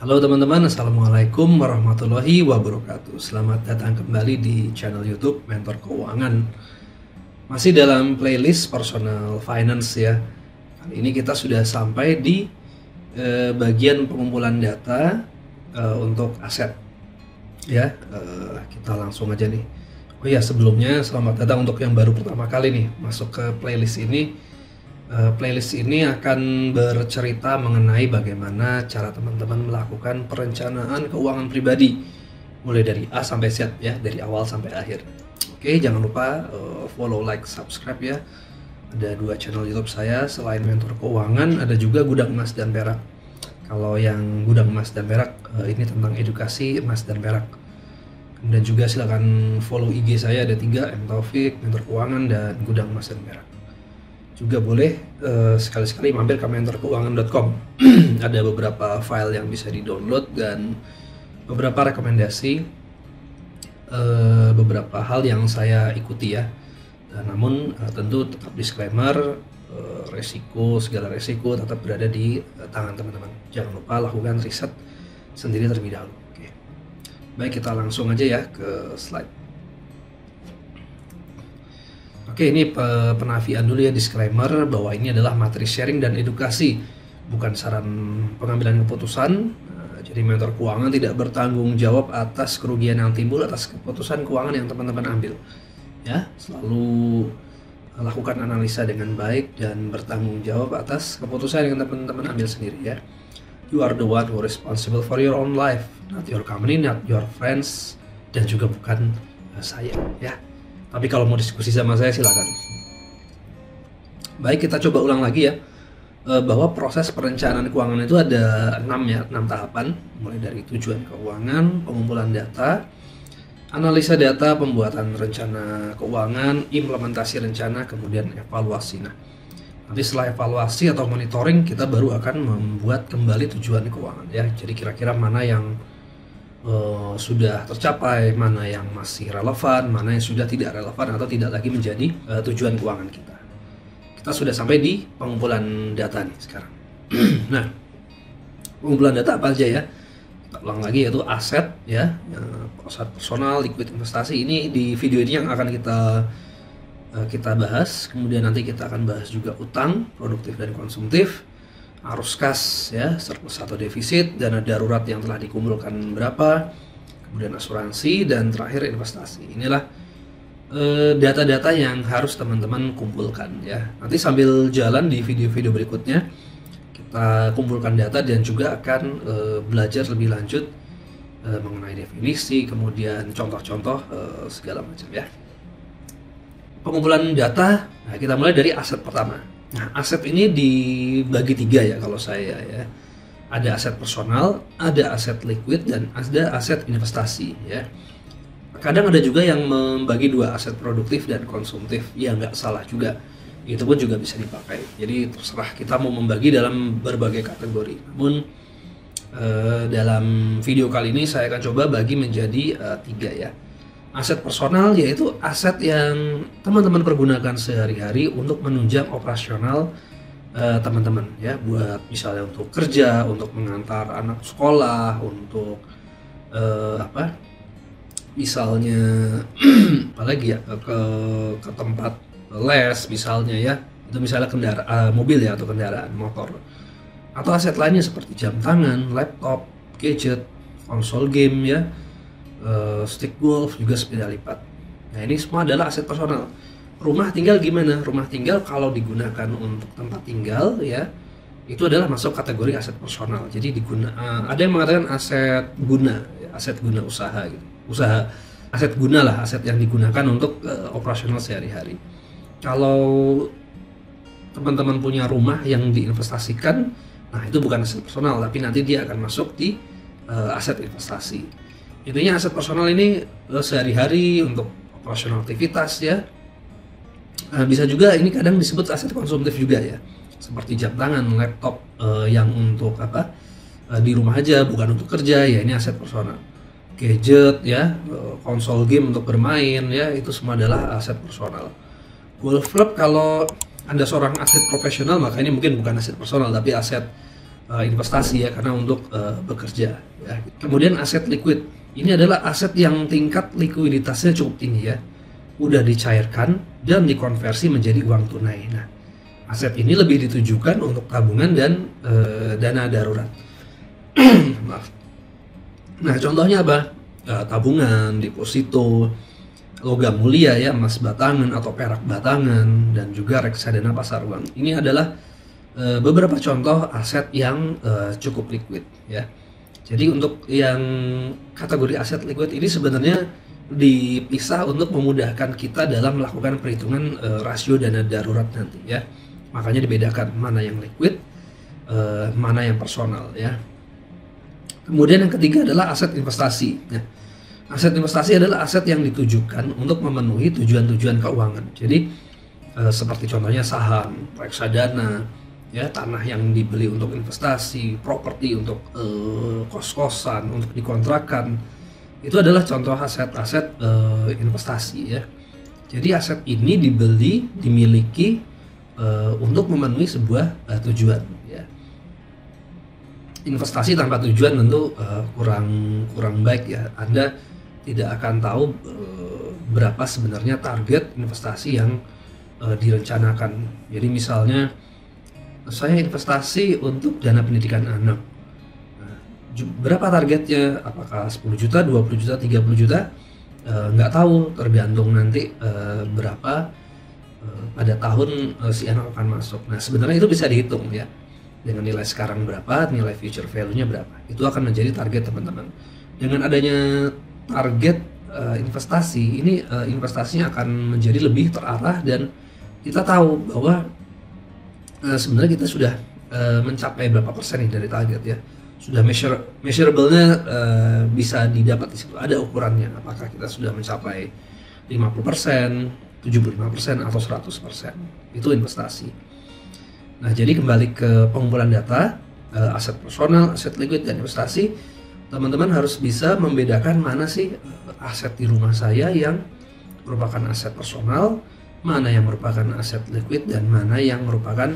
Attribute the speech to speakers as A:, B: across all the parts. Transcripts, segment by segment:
A: Halo teman-teman, Assalamualaikum warahmatullahi wabarakatuh. Selamat datang kembali di channel YouTube Mentor Keuangan. Masih dalam playlist Personal Finance ya. Kali ini kita sudah sampai di bagian pengumpulan data untuk aset. Ya, kita langsung aja nih. Oh ya, sebelumnya selamat datang untuk yang baru pertama kali nih masuk ke playlist ini. Playlist ini akan bercerita mengenai bagaimana cara teman-teman melakukan perencanaan keuangan pribadi mulai dari A sampai Z ya, dari awal sampai akhir. Oke, jangan lupa follow, like, subscribe ya. Ada 2 channel YouTube saya, selain Mentor Keuangan ada juga Gudang Emas dan Perak. Kalau yang Gudang Emas dan Perak ini tentang edukasi emas dan perak. Dan juga silakan follow IG saya, ada 3, M Taufik, Mentor Keuangan, dan Gudang Emas dan Perak. Juga boleh sekali-sekali mampir ke mentorkeuangan.com. Ada beberapa file yang bisa di-download dan beberapa rekomendasi, beberapa hal yang saya ikuti ya. Namun tentu tetap disclaimer, segala resiko tetap berada di tangan teman-teman. Jangan lupa lakukan riset sendiri terlebih dahulu. Oke. Baik, kita langsung aja ya ke slide. Oke, ini penafian dulu ya, disclaimer bahwa ini adalah materi sharing dan edukasi, bukan saran pengambilan keputusan. Jadi Mentor Keuangan tidak bertanggung jawab atas kerugian yang timbul atas keputusan keuangan yang teman-teman ambil. Ya, selalu lakukan analisa dengan baik dan bertanggung jawab atas keputusan yang teman-teman ambil sendiri ya. You are the one who responsible for your own life, not your company, not your friends, dan juga bukan saya ya. Tapi kalau mau diskusi sama saya silakan. Baik, kita coba ulang lagi ya. Bahwa proses perencanaan keuangan itu ada 6 tahapan. Mulai dari tujuan keuangan, pengumpulan data, analisa data, pembuatan rencana keuangan, implementasi rencana, kemudian evaluasi. Nah, nanti setelah evaluasi atau monitoring kita baru akan membuat kembali tujuan keuangan ya. Jadi kira-kira mana yang sudah tercapai, mana yang masih relevan, mana yang sudah tidak relevan atau tidak lagi menjadi tujuan keuangan kita. Kita sudah sampai di pengumpulan data nih sekarang. Nah, pengumpulan data apa aja ya? Kita ulang lagi, yaitu aset ya, aset personal, liquid, investasi. Ini di video ini yang akan kita bahas. Kemudian nanti kita akan bahas juga utang, produktif dan konsumtif, arus kas ya, surplus atau defisit, dana darurat yang telah dikumpulkan berapa, kemudian asuransi, dan terakhir investasi. Inilah data-data yang harus teman-teman kumpulkan ya. Nanti sambil jalan di video-video berikutnya kita kumpulkan data dan juga akan belajar lebih lanjut mengenai definisi, kemudian contoh-contoh segala macam ya. Pengumpulan data, nah kita mulai dari aset pertama. Nah, aset ini dibagi 3 ya kalau saya ya. Ada aset personal, ada aset liquid, dan ada aset investasi ya. Kadang ada juga yang membagi 2, aset produktif dan konsumtif. Ya nggak salah juga, itu pun juga bisa dipakai. Jadi terserah kita mau membagi dalam berbagai kategori. Namun dalam video kali ini saya akan coba bagi menjadi 3 ya. Aset personal yaitu aset yang teman-teman pergunakan sehari-hari untuk menunjang operasional teman-teman ya, buat misalnya untuk kerja, untuk mengantar anak sekolah, untuk misalnya apalagi ya, ke tempat les misalnya ya, itu misalnya kendaraan mobil ya, atau kendaraan motor, atau aset lainnya seperti jam tangan, laptop, gadget, konsol game ya, stick golf, juga sepeda lipat. Nah, ini semua adalah aset personal. Rumah tinggal gimana? Rumah tinggal kalau digunakan untuk tempat tinggal ya, itu adalah masuk kategori aset personal. Jadi ada yang mengatakan aset guna, aset guna usaha gitu. Aset guna lah, aset yang digunakan untuk operasional sehari-hari. Kalau teman-teman punya rumah yang diinvestasikan, nah itu bukan aset personal, tapi nanti dia akan masuk di aset investasi. Intinya aset personal ini sehari-hari untuk operasional aktivitas ya. Bisa juga ini kadang disebut aset konsumtif juga ya, seperti jam tangan, laptop yang untuk di rumah aja, bukan untuk kerja ya, ini aset personal. Gadget ya, konsol game untuk bermain ya, itu semua adalah aset personal. Golf club, kalau Anda seorang atlet profesional maka ini mungkin bukan aset personal tapi aset investasi ya, karena untuk bekerja ya. Kemudian aset liquid, ini adalah aset yang tingkat likuiditasnya cukup tinggi ya, udah dicairkan dan dikonversi menjadi uang tunai. Nah, aset ini lebih ditujukan untuk tabungan dan dana darurat. Maaf. Nah, contohnya apa? Tabungan, deposito, logam mulia ya, emas batangan atau perak batangan, dan juga reksadana pasar uang. Ini adalah beberapa contoh aset yang cukup liquid ya. Jadi untuk yang kategori aset liquid ini sebenarnya dipisah untuk memudahkan kita dalam melakukan perhitungan rasio dana darurat nanti ya. Makanya dibedakan mana yang liquid, mana yang personal ya. Kemudian yang ketiga adalah aset investasi. Nah, aset investasi adalah aset yang ditujukan untuk memenuhi tujuan-tujuan keuangan. Jadi seperti contohnya saham, reksadana, ya, tanah yang dibeli untuk investasi, properti untuk kos-kosan, untuk dikontrakkan. Itu adalah contoh aset-aset investasi ya. Jadi aset ini dibeli, dimiliki untuk memenuhi sebuah tujuan ya. Investasi tanpa tujuan tentu kurang baik ya. Anda tidak akan tahu berapa sebenarnya target investasi yang direncanakan. Jadi misalnya saya investasi untuk dana pendidikan anak. Nah, berapa targetnya? Apakah 10 juta, 20 juta, 30 juta? Nggak tahu, tergantung nanti berapa pada tahun si anak akan masuk. Nah, sebenarnya itu bisa dihitung ya. Dengan nilai sekarang berapa, nilai future value-nya berapa. Itu akan menjadi target teman-teman. Dengan adanya target investasi, ini investasinya akan menjadi lebih terarah dan kita tahu bahwa sebenarnya kita sudah mencapai berapa persen nih dari target ya. Sudah measurable-nya bisa didapat di situ. Ada ukurannya. Apakah kita sudah mencapai 50%, 75% atau 100%. Itu investasi. Nah, jadi kembali ke pengumpulan data, aset personal, aset liquid, dan investasi, teman-teman harus bisa membedakan mana sih aset di rumah saya yang merupakan aset personal, mana yang merupakan aset liquid, dan mana yang merupakan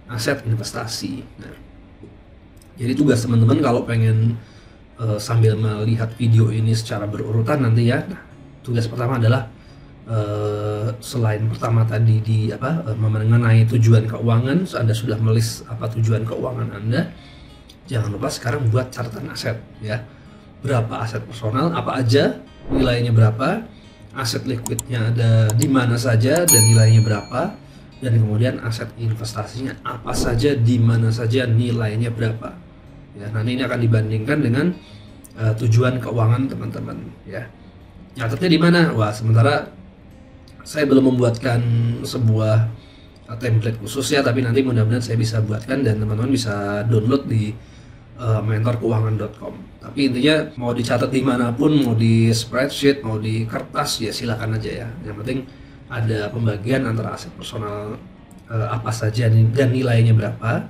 A: aset investasi. Nah, jadi tugas teman-teman kalau pengen sambil melihat video ini secara berurutan nanti ya, nah, tugas pertama adalah selain pertama tadi mengenai tujuan keuangan, Anda sudah melis apa tujuan keuangan Anda, jangan lupa sekarang buat catatan aset ya. Berapa aset personal, apa aja, nilainya berapa, aset liquidnya ada di mana saja dan nilainya berapa, dan kemudian aset investasinya apa saja, di mana saja, nilainya berapa ya. Nanti ini akan dibandingkan dengan tujuan keuangan teman-teman ya. Nyatetnya di mana? Wah, sementara saya belum membuatkan sebuah template khusus ya, tapi nanti mudah-mudahan saya bisa buatkan dan teman-teman bisa download di mentorkeuangan.com. Tapi intinya mau dicatat dimanapun, mau di spreadsheet, mau di kertas, ya silakan aja ya. Yang penting ada pembagian antara aset personal apa saja dan nilainya berapa,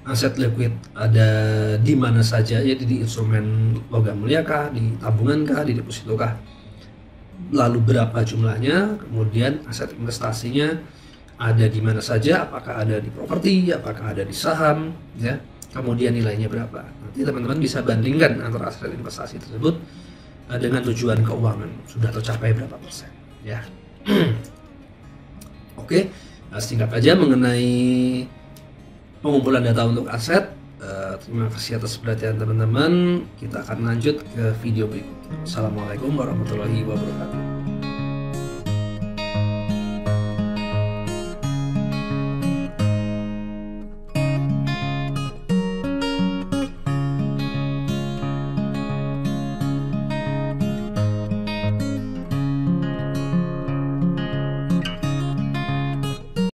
A: aset liquid ada di mana saja, jadi di instrumen logam mulia kah, di tabungan kah, di deposito kah, lalu berapa jumlahnya, kemudian aset investasinya ada di mana saja, apakah ada di properti, apakah ada di saham ya, kemudian nilainya berapa. Nanti teman-teman bisa bandingkan antara aset investasi tersebut dengan tujuan keuangan, sudah tercapai berapa persen ya. Oke, singkat aja mengenai pengumpulan data untuk aset. Terima kasih atas perhatian teman-teman. Kita akan lanjut ke video berikutnya. Assalamualaikum warahmatullahi wabarakatuh.